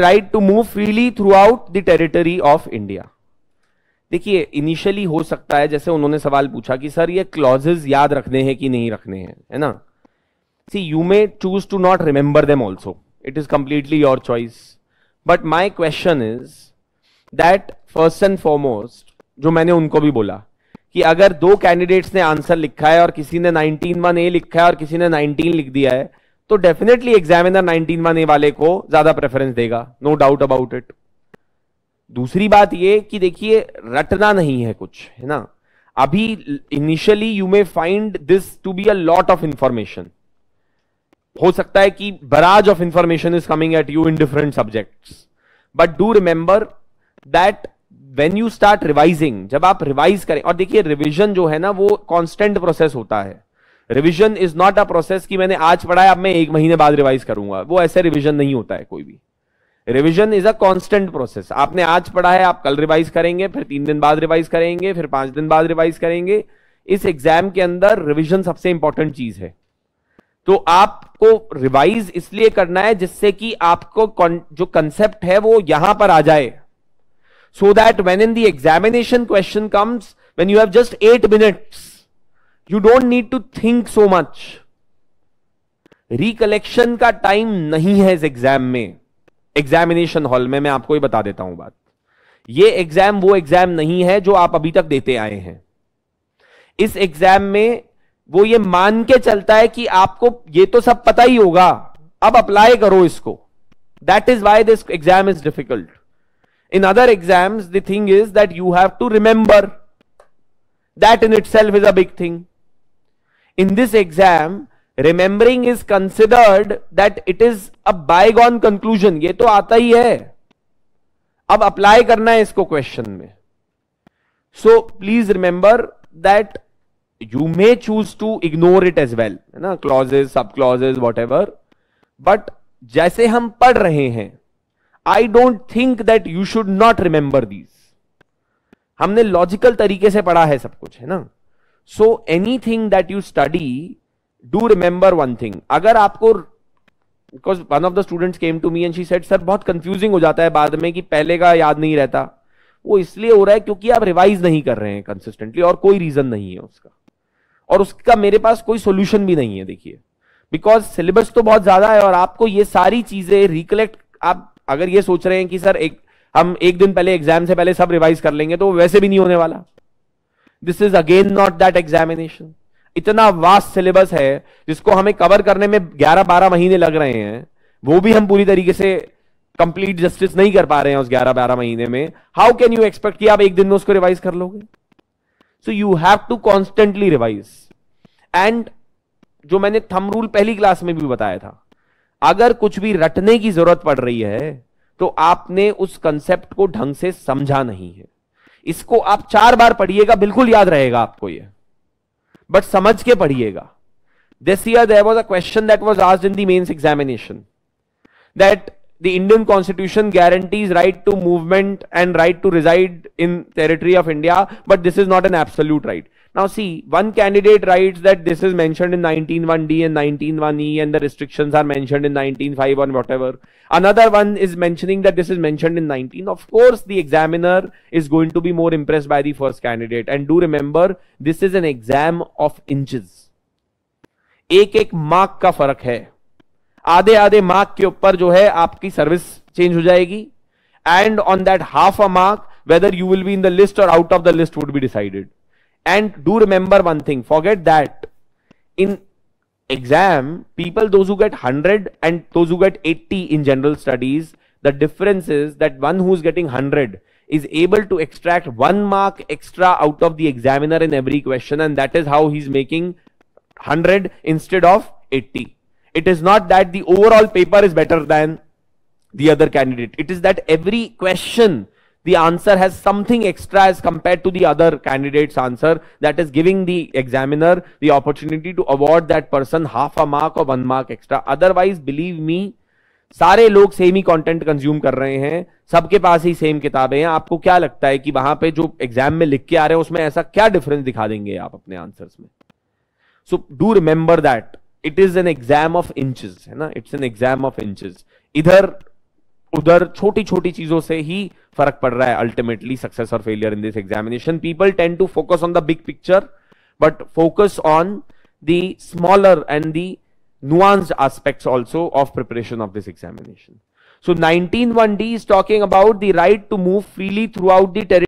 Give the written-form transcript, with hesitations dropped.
Right to move freely throughout the territory of India. देखिए initially हो सकता है, जैसे उन्होंने सवाल पूछा कि सर ये क्लॉजेस याद रखने हैं कि नहीं रखने हैं, है ना। See you may choose to not remember them also, it is completely your choice, but my question is that first and foremost, जो मैंने उनको भी बोला कि अगर दो कैंडिडेट्स ने आंसर लिखा है और किसी ने 19(1)A लिखा है और किसी ने 19 लिख दिया है, तो डेफिनेटली एग्जामिनर 19(1)A वाले को ज्यादा प्रेफरेंस देगा, नो डाउट अबाउट इट। दूसरी बात ये कि देखिए रटना नहीं है कुछ, है ना। अभी initially you may find this to be a lot of information, हो सकता है कि barrage of information is coming at you in different subjects, but do remember that when you start revising, जब आप रिवाइज करें, और देखिए रिवीजन जो है ना वो कांस्टेंट प्रोसेस होता है। Revision is not a process कि मैंने आज पढ़ा है अब मैं 1 महीने बाद रिवाइज करूंगा, वो ऐसे रिवीजन नहीं होता है कोई भी। Revision is a constant process, आपने आज पढ़ा है आप कल रिवाइज करेंगे, फिर 3 दिन बाद रिवाइज करेंगे, फिर 5 दिन बाद रिवाइज करेंगे। इस एग्जाम के अंदर रिवीजन सबसे इंपॉर्टेंट चीज है। तो आपको रिवाइज इसलिए करना है जिससे कि आपको जो कंसेप्ट है वो यहां पर आ जाए, so that when in the examination question comes, when you have just 8 minutes, you don't need to think so much. Recollection का टाइम नहीं है इस एग्जाम में, एग्जामिनेशन हॉल में। मैं आपको ही बता देता हूं बात, ये एग्जाम वो एग्जाम नहीं है जो आप अभी तक देते आए हैं। इस एग्जाम में वो ये मान के चलता है कि आपको ये तो सब पता ही होगा, अब अप्लाई करो इसको। That is why this exam is difficult. In other exams, the thing is that you have to remember. That in itself is a big thing. In this exam, remembering is considered that it is a bygone conclusion. ये तो आता ही है, अब apply करना है इसको question में। So please remember that you may choose to ignore it as well, है ना, clauses, sub clauses, whatever. But जैसे हम पढ़ रहे हैं, I don't think that you should not remember these. हमने लॉजिकल तरीके से पढ़ा है सब कुछ, है ना। So anything that you study, do remember one thing. अगर आपको, because one of the students came to me and she said, sir बहुत कंफ्यूजिंग हो जाता है बाद में कि पहले का याद नहीं रहता। वो इसलिए हो रहा है क्योंकि आप रिवाइज नहीं कर रहे हैं कंसिस्टेंटली, और कोई रीजन नहीं है उसका, और उसका मेरे पास कोई सोल्यूशन भी नहीं है। देखिए बिकॉज सिलेबस तो बहुत ज्यादा है और आपको ये सारी चीजें रिकलेक्ट, आप अगर ये सोच रहे हैं कि सर हम 1 दिन पहले एग्जाम से पहले सब रिवाइज कर लेंगे, तो वैसे भी नहीं होने वाला। This is again not that examination. इतना वास्ट सिलेबस है जिसको हमें कवर करने में 11-12 महीने लग रहे हैं, वो भी हम पूरी तरीके से कंप्लीट जस्टिस नहीं कर पा रहे हैं उस 11-12 महीने में। हाउ कैन यू एक्सपेक्ट कि आप 1 दिन में उसको रिवाइज कर लोगे? So you have to constantly revise. And जो मैंने थंब रूल पहली क्लास में भी बताया था, अगर कुछ भी रटने की जरूरत पड़ रही है तो आपने उस कंसेप्ट को ढंग से समझा नहीं है। इसको आप 4 बार पढ़िएगा, बिल्कुल याद रहेगा आपको ये, बट समझ के पढ़िएगा। This year there was a question that was asked in the mains examination that the Indian constitution guarantees right to movement and right to reside in territory of India, but this is not an absolute right. Now see, one candidate writes that this is mentioned in 19(1)D and 19(1)E and the restrictions are mentioned in 19(5) or whatever. Another one is mentioning that this is mentioned in 19. Of course, the examiner is going to be more impressed by the first candidate. And do remember, this is an exam of inches. एक mark का फर्क है, आधे mark के ऊपर जो है आपकी सर्विस चेंज हो जाएगी, and on that half a mark, whether you will be in the list or out of the list would be decided. And do remember one thing, forget that in exam, people, those who get 100 and those who get 80 in general studies, the difference is that one who is getting 100 is able to extract 1 mark extra out of the examiner in every question, and that is how he's making 100 instead of 80. It is not that the overall paper is better than the other candidate. It is that every question, the answer has something extra as compared to the other candidate's answer, that is giving the examiner the opportunity to award that person half a mark or 1 mark extra. Otherwise, believe me, सारे लोग same ही content consume कर रहे हैं, सबके पास ही same किताबें हैं। आपको क्या लगता है कि वहां पे जो एग्जाम में लिख के आ रहे हैं उसमें ऐसा क्या डिफरेंस दिखा देंगे आप अपने आंसर्स में? So do remember that it is an exam of inches, है ना, it's an exam of inches. इधर उधर छोटी छोटी चीजों से ही फर्क पड़ रहा है अल्टीमेटली सक्सेस और failure in this examination. People tend to focus on the big picture but focus on the smaller and the nuanced aspects also of preparation of this examination. So 19(1)(d) is talking about the right to move freely throughout the territory